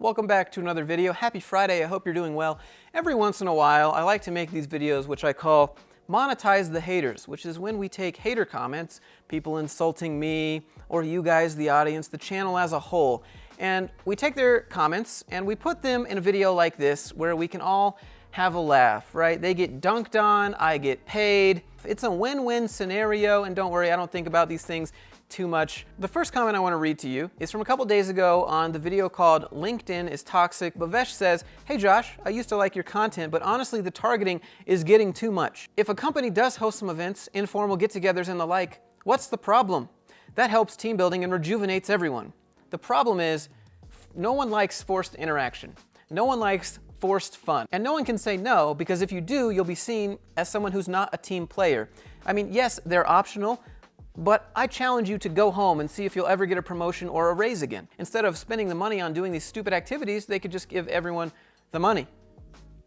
Welcome back to another video. Happy Friday, I hope you're doing well. Every once in a while, I like to make these videos which I call Monetize the Haters, which is when we take hater comments, people insulting me, or you guys, the audience, the channel as a whole, and we take their comments and we put them in a video like this where we can all have a laugh, right? They get dunked on, I get paid. It's a win-win scenario, and don't worry, I don't think about these things too much. The first comment I want to read to you is from a couple days ago on the video called LinkedIn is Toxic. Bhavesh says, "Hey Josh, I used to like your content, but honestly the targeting is getting too much. If a company does host some events, informal get-togethers and the like, what's the problem? That helps team building and rejuvenates everyone. The problem is no one likes forced interaction. No one likes forced fun. And no one can say no, because if you do, you'll be seen as someone who's not a team player. I mean, yes, they're optional, but I challenge you to go home and see if you'll ever get a promotion or a raise again. Instead of spending the money on doing these stupid activities, they could just give everyone the money.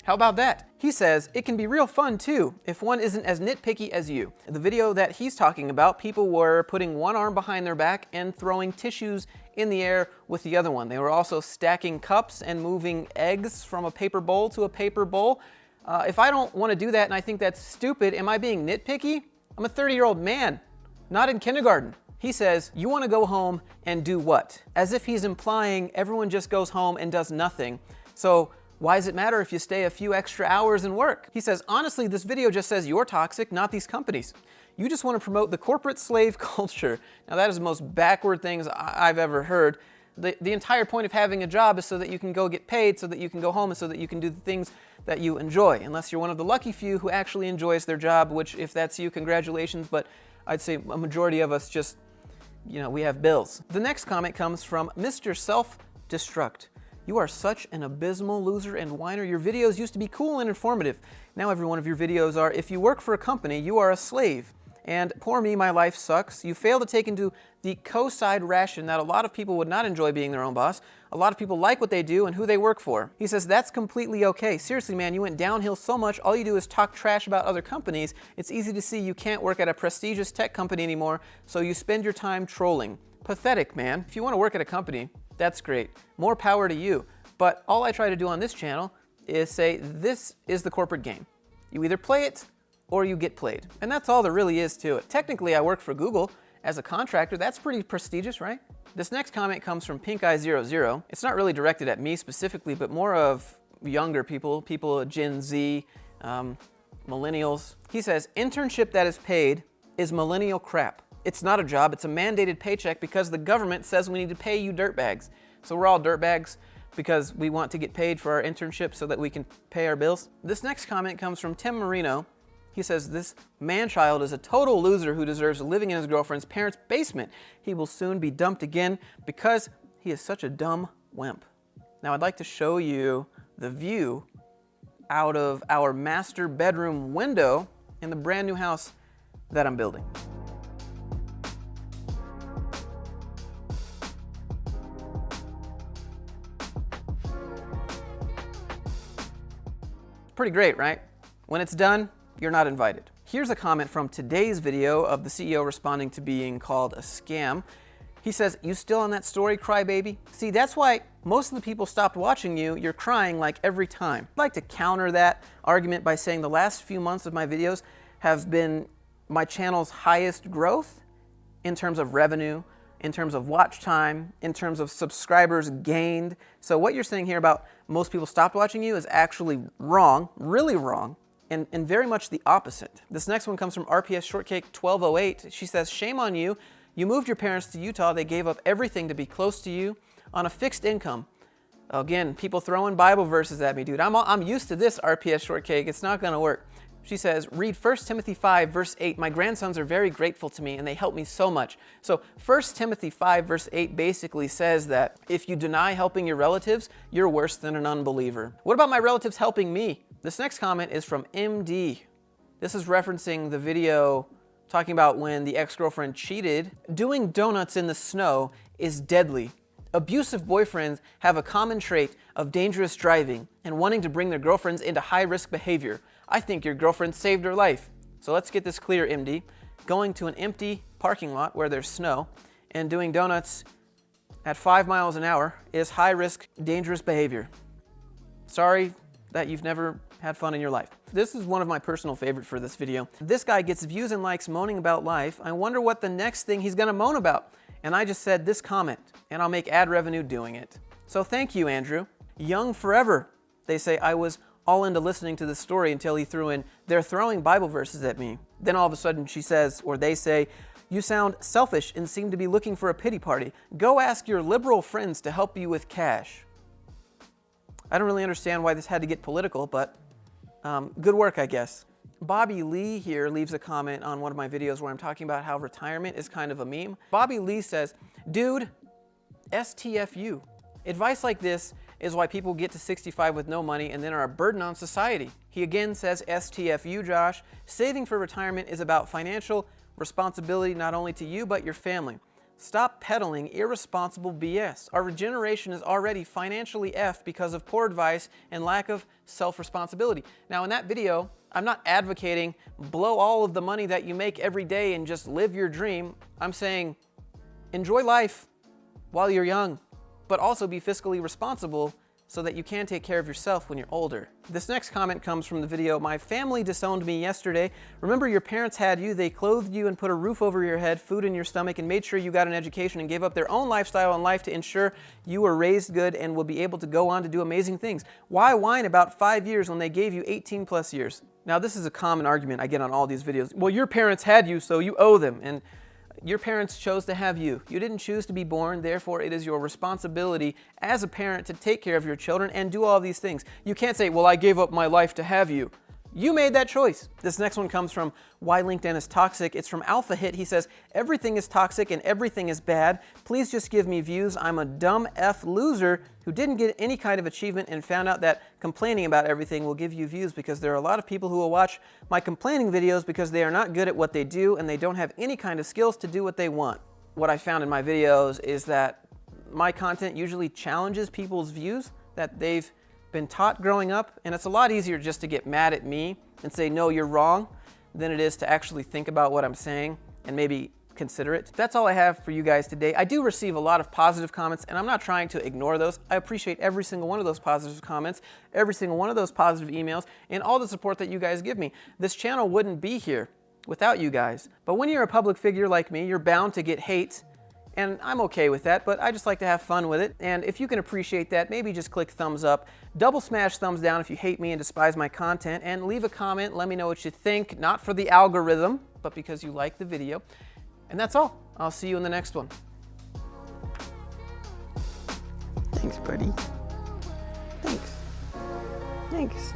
How about that?" He says, "It can be real fun too, if one isn't as nitpicky as you." The video that he's talking about, people were putting one arm behind their back and throwing tissues in the air with the other one. They were also stacking cups and moving eggs from a paper bowl to a paper bowl. If I don't want to do that and I think that's stupid, am I being nitpicky? I'm a 30-year-old man. Not in kindergarten. He says, "You want to go home and do what?" As if he's implying everyone just goes home and does nothing. So why does it matter if you stay a few extra hours and work? He says, "Honestly, this video just says you're toxic, not these companies. You just want to promote the corporate slave culture." Now that is the most backward things I've ever heard. The entire point of having a job is so that you can go get paid, so that you can go home, and so that you can do the things that you enjoy. Unless you're one of the lucky few who actually enjoys their job, which if that's you, congratulations, but I'd say a majority of us just, we have bills. The next comment comes from Mr. Self-Destruct. "You are such an abysmal loser and whiner. Your videos used to be cool and informative. Now every one of your videos are, if you work for a company, you are a slave. And poor me, my life sucks. You fail to take into the co-side ration that a lot of people would not enjoy being their own boss. A lot of people like what they do and who they work for." He says, "That's completely okay. Seriously, man, you went downhill so much. All you do is talk trash about other companies. It's easy to see you can't work at a prestigious tech company anymore, so you spend your time trolling. Pathetic, man. If you want to work at a company, that's great. More power to you. But all I try to do on this channel is say, this is the corporate game. You either play it or you get played. And that's all there really is to it. Technically, I work for Google as a contractor. That's pretty prestigious, right?" This next comment comes from PinkEye00. It's not really directed at me specifically, but more of younger people Gen Z, millennials. He says, "Internship that is paid is millennial crap. It's not a job, it's a mandated paycheck because the government says we need to pay you dirtbags. So we're all dirtbags because we want to get paid for our internship so that we can pay our bills." This next comment comes from Tim Marino. He says, "This man-child is a total loser who deserves living in his girlfriend's parents' basement. He will soon be dumped again because he is such a dumb wimp." Now I'd like to show you the view out of our master bedroom window in the brand new house that I'm building. Pretty great, right? When it's done, you're not invited. Here's a comment from today's video of the CEO responding to being called a scam. He says, "You still on that story, crybaby? See, that's why most of the people stopped watching you. You're crying like every time." I'd like to counter that argument by saying the last few months of my videos have been my channel's highest growth in terms of revenue, in terms of watch time, in terms of subscribers gained. So what you're saying here about most people stopped watching you is actually wrong, really wrong, and very much the opposite. This next one comes from RPS Shortcake 1208. She says, "Shame on you. You moved your parents to Utah. They gave up everything to be close to you on a fixed income." Again, people throwing Bible verses at me, dude. I'm used to this, RPS Shortcake. It's not gonna work. She says, "Read 1 Timothy 5, verse 8. My grandsons are very grateful to me and they help me so much." So 1 Timothy 5, verse 8 basically says that if you deny helping your relatives, you're worse than an unbeliever. What about my relatives helping me? This next comment is from MD. This is referencing the video talking about when the ex-girlfriend cheated. "Doing donuts in the snow is deadly. Abusive boyfriends have a common trait of dangerous driving and wanting to bring their girlfriends into high-risk behavior. I think your girlfriend saved her life." So let's get this clear, MD. Going to an empty parking lot where there's snow and doing donuts at 5 miles an hour is high-risk, dangerous behavior. Sorry that you've never had fun in your life. This is one of my personal favorites for this video. This guy gets views and likes moaning about life. I wonder what the next thing he's gonna moan about. And I just said this comment, and I'll make ad revenue doing it. So thank you, Andrew. Young forever. They say I was all into listening to this story until he threw in, they're throwing Bible verses at me. Then all of a sudden she says, or they say, you sound selfish and seem to be looking for a pity party. Go ask your liberal friends to help you with cash. I don't really understand why this had to get political, but good work, I guess. Bobby Lee here leaves a comment on one of my videos where I'm talking about how retirement is kind of a meme. Bobby Lee says, dude, STFU. Advice like this is why people get to 65 with no money and then are a burden on society. He again says, STFU, Josh. Saving for retirement is about financial responsibility not only to you, but your family. Stop peddling irresponsible BS. Our generation is already financially effed because of poor advice and lack of self-responsibility. Now, in that video, I'm not advocating blow all of the money that you make every day and just live your dream. I'm saying enjoy life while you're young, but also be fiscally responsible so that you can take care of yourself when you're older. This next comment comes from the video, my family disowned me yesterday. Remember your parents had you, they clothed you and put a roof over your head, food in your stomach, and made sure you got an education and gave up their own lifestyle and life to ensure you were raised good and will be able to go on to do amazing things. Why whine about 5 years when they gave you 18 plus years? Now this is a common argument I get on all these videos. Well, your parents had you, so you owe them. And your parents chose to have you. You didn't choose to be born, therefore it is your responsibility as a parent to take care of your children and do all these things. You can't say, well, I gave up my life to have you. You made that choice. This next one comes from Why LinkedIn is Toxic. It's from Alpha Hit. He says, everything is toxic and everything is bad. Please just give me views. I'm a dumb F loser who didn't get any kind of achievement and found out that complaining about everything will give you views because there are a lot of people who will watch my complaining videos because they are not good at what they do and they don't have any kind of skills to do what they want. What I found in my videos is that my content usually challenges people's views that they've been taught growing up, and it's a lot easier just to get mad at me and say, no, you're wrong, than it is to actually think about what I'm saying and maybe consider it. That's all I have for you guys today. I do receive a lot of positive comments, and I'm not trying to ignore those. I appreciate every single one of those positive comments, every single one of those positive emails, and all the support that you guys give me. This channel wouldn't be here without you guys. But when you're a public figure like me, you're bound to get hate. And I'm okay with that, but I just like to have fun with it. And if you can appreciate that, maybe just click thumbs up, double smash thumbs down if you hate me and despise my content, and leave a comment, let me know what you think, not for the algorithm, but because you like the video. And that's all. I'll see you in the next one. Thanks, buddy. Thanks. Thanks.